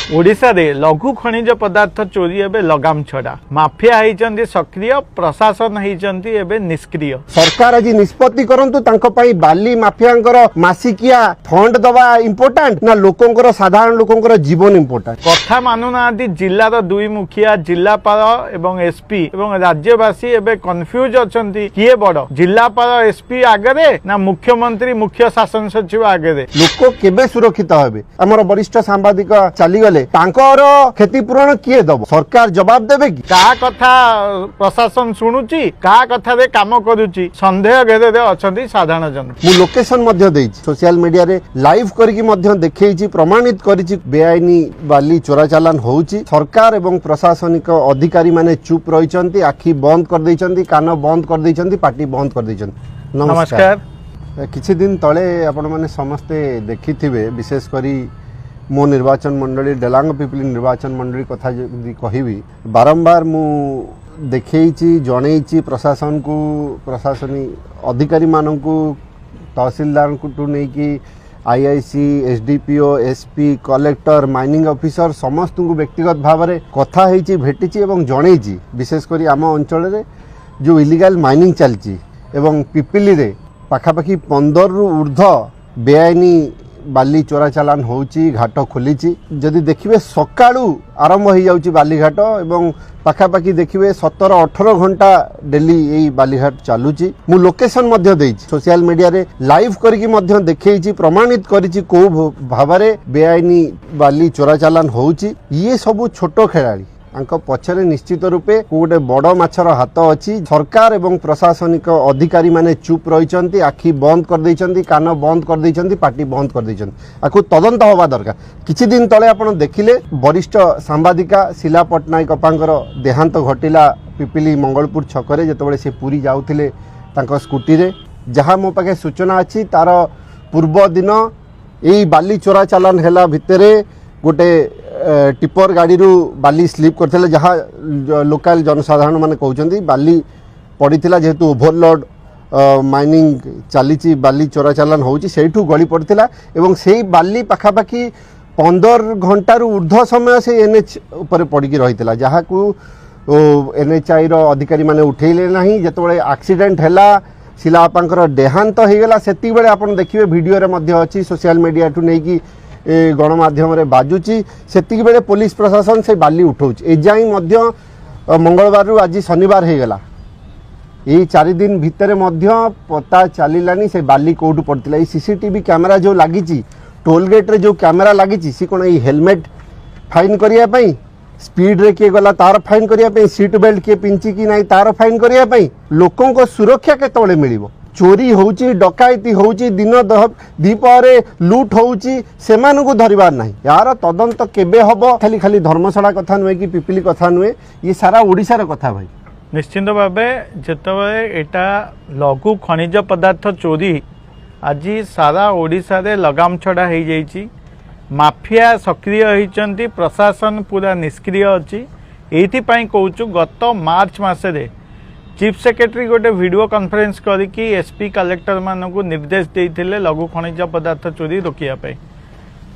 ओडिशा रे लघु खनिज पदार्थ चोरी एबे लगाम छड़ा माफिया होइचंदी सक्रिय प्रशासन होइचंदी एबे निष्क्रिय। सरकार आज निष्पत्ति करंतु तांको पई बाली माफियांकर मासिकिया फंड दवा इम्पोर्टेंट ना लोकंकर साधारण लोकंकर जीवन इम्पोर्टेंट। कथा मानुनाहांती जिल्लार दुई मुखिया जिल्लापाल एवं एसपी एवं राज्यवासी एबे कन्फ्यूज अछंती किए बड़ जिल्लापाल एसपी आगरे ना मुख्यमंत्री मुख्य शासन सचिव आगरे। लोक केबे सुरक्षित हेबे हमर वरिष्ठ सांबादिक चली गले तांकर क्षतिपूरण किए दब सरकार जवाब देबे कि का कथा प्रशासन शुणुची का कथा रे काम करूची संदेह घेरे रे अछंती साधारण जन। मु लोकेशन मध्ये देइछि सोशल मीडिया रे लाइव करके मध्ये देखैछि प्रमाणित करिछि बेआईनी बाली चोरा चालान होउची। सरकार एवं प्रशासनिक अधिकारी माने चुप रहिचंती आखि बंद कर दैचंती कान बंद कर दैचंती पाटी बंद कर दैचंती। नमस्कार। किछि दिन तळे आपण माने समस्ते देखिथिबे विशेष करी मो निर्वाचन मंडली डेलांग पिपली निर्वाचन मंडली कथा जदि कहिबी बारंबार मु देखैछि जणैछि प्रशासन को प्रशासनिक अधिकारी माननकु तहसीलदार को नै कि IIC SDPO SP collector mining officer समस्त को व्यक्तिगत भाव में कथा होइछि भेटिछि एवं जणैछि विशेष करी आम अंचल रे जो इलीगल माइनिंग चलछि एवं पिपिली रे पाखापाखि 15 रु ऊर्ध बेआईनी बाली चोरा चालान होउची घाट खोलीची। जदि देखिए सकाळू आरंभ हो जाउची बालीघाट एवं पाखापाखि देखिए 17-18 घंटा डेली यही बालीघाट चालुची। मु लोकेशन मध्ये देइछि सोशल मीडिया रे लाइव करके मध्ये देखैछि प्रमाणित करिछि को भाबरे बेआईनी बाली चोरा चालान होउची। ये सब छोट खेलाड़ी पछरे निश्चित रूपे गोटे बड़ माछर हाथ अच्छी। सरकार एवं प्रशासनिक अधिकारी माने चुप रहिचंती आखि बंद कर दैचंती कान बंद कर दैचंती पाटी बंद कर दैचंती आकु तदंत होबा दरकार। किछि दिन तले आपण देखिले वरिष्ठ सांबादिका शीला पट्टनायक अपांकर देहांत घटिला पिपिली मंगलपुर छकरे जेतबेले से पुरी जाउथिले तांको स्कूटी रे जहाँ मो पाखे सूचना अच्छी तार पूर्व दिन एई बाली चोरा चालान हेला भितरे गोटे टिपर गाड़ी रू बाली स्लीप करथिले जहाँ लोकल जनसाधारण माने कहउचंदी बाली पड़ीथिला जेहेतु ओभरलोड माइनिंग चलीची बाली चोरा चालान होउची सेठू गली पड़थिला एवं सेही बाली पाखापाखि 15 घंटा रु ऊर्ध्व समय से एनएच ऊपर पड़की रहिथिला जहाँ को एनएचआई रो अधिकारी माने उठेइले नाही। जेतबेले एक्सीडेंट हैला शिला आपांकर देहांत होइगला सेति बेले आपण देखिबे वीडियो रे मध्ये अछि सोशल मीडिया टू नै कि गणमाध्यम रे बाजुची सेति बेले पुलिस प्रशासन से बाली उठाउची। एजाई मध्य मंगलवार रु आज शनिवार हो गला यही 4 दिन भितर मध्य पता चलिलानी से बाली कोठू पड़तिला। सीसीटीवी कैमरा जो लागिची टोल गेट रे जो कैमरा लागिची सी कोन ई हेलमेट फाइन करिया पई स्पीड रे के गला तार फाइन करिया पई सीट बेल्ट के पिंची की नाही तार फाइन करिया पई लोकों को सुरक्षा केतबेले मिलिबो। चोरी होउची डकायती होउची दिन दीपरे लूट होउची सेमानु को धरिबार नाही। यार तदंत केबे हबो खाली खाली धर्मशाला कथा नुए कि पिपिली कथा नुए ये सारा ओडिसा रे कथा भाई। निश्चिंत भावे जेतबे एटा लघु खनिज पदार्थ चोरी आज सारा ओडिसा रे लगाम छड़ा हो जाइछि। माफिया सक्रिय होइचंती प्रशासन पूरा निष्क्रिय अछि। एथि पई कहूछु गत मार्च मासरे चीफ सेक्रेटरी गोटे वीडियो कॉन्फ्रेंस करिकी एसपी कलेक्टर मानक निर्देश देइथिले लघु खनिज पदार्थ चोरी रोकिया पे।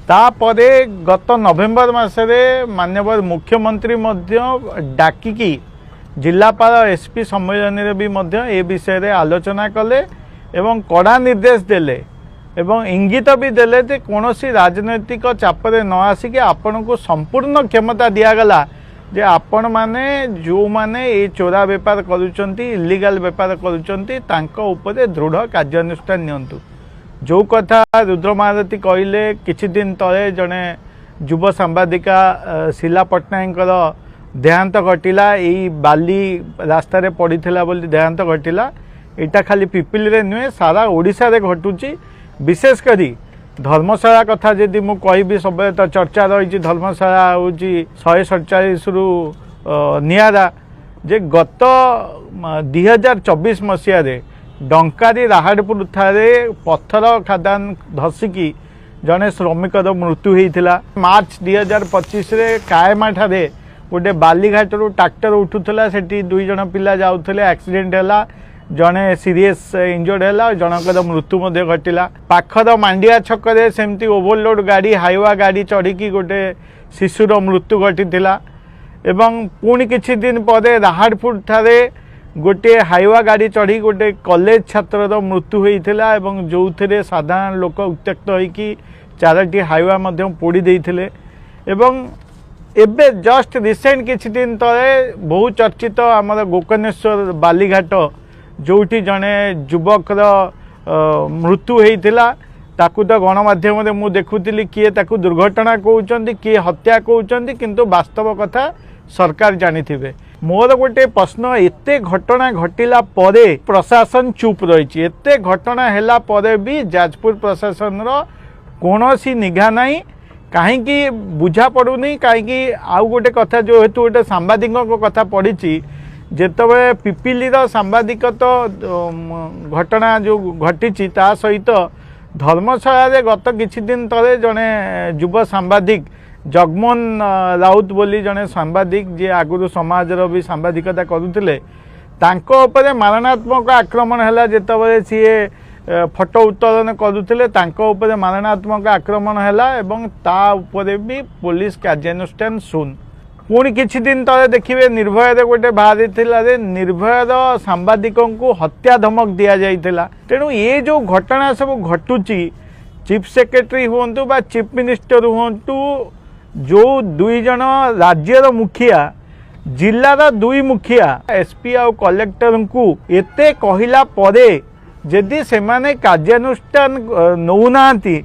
तापरे गत नवेम्बर मासरे माननीय मुख्यमंत्री मध्य डाकिकी जिलापाल एसपी सम्मेलन रे भी मध्य ए विषय रे आलोचना कले एवं कड़ा निर्देश देले एवं इंगित भी देले जे कोनोसी राजनैतिक चापरे न आसिके आपण को संपूर्ण क्षमता दियागला जे आपण माने जो माने ये चोरा बेपार करूचंती इलीगल बेपार करूचंती तांको ऊपर दृढ़ कार्यानुष्ठान नियंतु। जो कथा रुद्र महारथी कहले किछि दिन तले जने युव सांबादिका शीला पट्टनायकर देहांत घटिला यही बाली रास्ता रे पड़ीथिला बोली देहांत घटिला। एटा खाली पिपिली रे नुहे सारा ओडिसा रे घटुची। विशेष करी धर्मशाला कथा जदि मु कहबी सब तो चर्चा रही धर्मशाला हूँ 147 रु नियारा जे गत 2024 मसीह डंकारी राहाड़पुर ठारे पत्थर खादान धसिकी जड़े श्रमिक मृत्यु होता। मार्च 2025 रे कायमा ठारे गोटे बालीघाट रू ट्रैक्टर उठूला से 2 जन पिला जाऊले एक्सीडेंट है जड़े सीरीयस इंजर्ड है जनकर मृत्यु घटला पाखर मांडिया छक सेमती ओवरलोड गाड़ी हाइवा गाड़ी चढ़ी गोटे शिशुर मृत्यु घटी एवं पुणी किछि दिन पर राहाड़पुर ठारे गोटे हाइवा गाड़ी चढ़ी गोटे कॉलेज छात्र मृत्यु होता एवं जो थे साधारण लोक उत्त्यक्त होइकी चारोटी हाइवा पोड़ी देइथिले एवं एबे जस्ट रिसेंट किछि दिन तले बहु चर्चित आमर गोकर्णेश्वर बालीघाट जोटी जड़े युवकर मृत्यु होता ताकू तो गणमाध्यम मु देखुली किए ताकू दुर्घटना कहते किए हत्या कहते किंतु वास्तव कथा सरकार जानी थे। मोर गोटे प्रश्न एते घटना घटिला परे प्रशासन चुप रही एते घटना हैला परे भी जाजपुर प्रशासन रो कौनसी निघा नहीं कहीं बुझा पड़ूनी कहीं आउ गोटे कथा जो हेतु गोटे सांबादिक कथा पड़ी जिते पिपिलीर सांबादिक तो घटना जो घटी ता सहित धर्मशाला गत किछि दिन तले जड़े युव सांबादिक जगमोहन राउत बोली जड़े सांबादिक जी आगुरी समाजर भी सांबादिकता करुले तांको मारणात्मक आक्रमण है जिते सी फोटो उत्तोलन करुले मारणात्मक आक्रमण है ता उपरे भी पुलिस कार्यानुष्ठान सुन पुणी किछि दिन तले देखिए निर्भय गोटे बाहरी निर्भयर सांबादिक को हत्या धमक दि जाइथिला तेणु ये जो घटना सब घटुची चीफ सेक्रेटरी हुंतु बा चीफ मिनिस्टर हुंतु जो दुई जन राज्यर मुखिया जिलार दुई मुखिया एसपी आ कलेक्टर को एते कहिला परे जदि सेमाने कार्यानुष्ठान नौनांती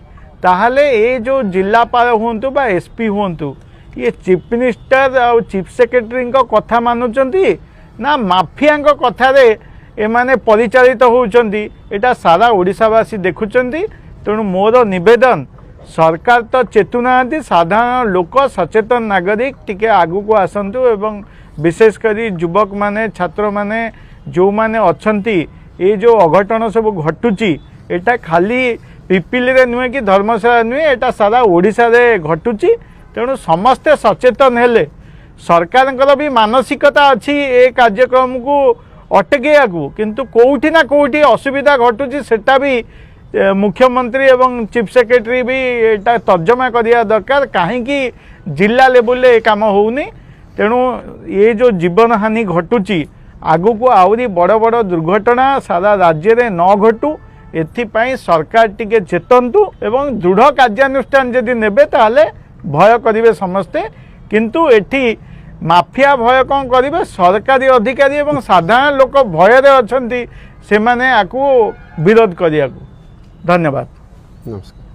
ताहले ए जो जिलापाल हुंतु बा एसपी हुंतु ये चीफ मिनिस्टर आ चीफ सेक्रेटरी कथा मानुचंती ना माफिया कथारे एमाने परिचालित होउचंती एटा सारा ओडिशावासी देखुचंती। तेणु मोर निवेदन सरकार तो चेतुना साधारण लोक सचेतन नागरिक टिके आगु को आसंतु एवं विशेषकर युवक माने छात्र माने जो माने अछंती ये जो अघटन सब घटुची एटा खाली पिपिली रे नुहे कि धर्मशाला नुहे एटा सारा ओडिशा रे घटुची। तेणु समस्ते सचेतन हेले सरकार भी मानसिकता अच्छी ए कार्यक्रम को अटकैया को किंतु कोठी ना कोठी असुविधा घटुची सेटा भी मुख्यमंत्री एवं चीफ सेक्रेटरी भी एटा तर्जमा करिया दरकार कहीं जिला लेवल काम होउनी। तेणु ये जो जीवन हानि घटुची आगु को आहरी बड़ बड़ दुर्घटना सारा राज्य में न घटू एथिपाई सरकार टिके चेतंतु एवं दृढ़ कार्यानुष्ठान जदि नेबे ताहले भय करिवे समस्ते किंतु एठी माफिया भय कौन करिवे सरकारी अधिकारी एवं साधारण लोक भय रे अछंती से माने आकु विरोध करिया। धन्यवाद। नमस्कार।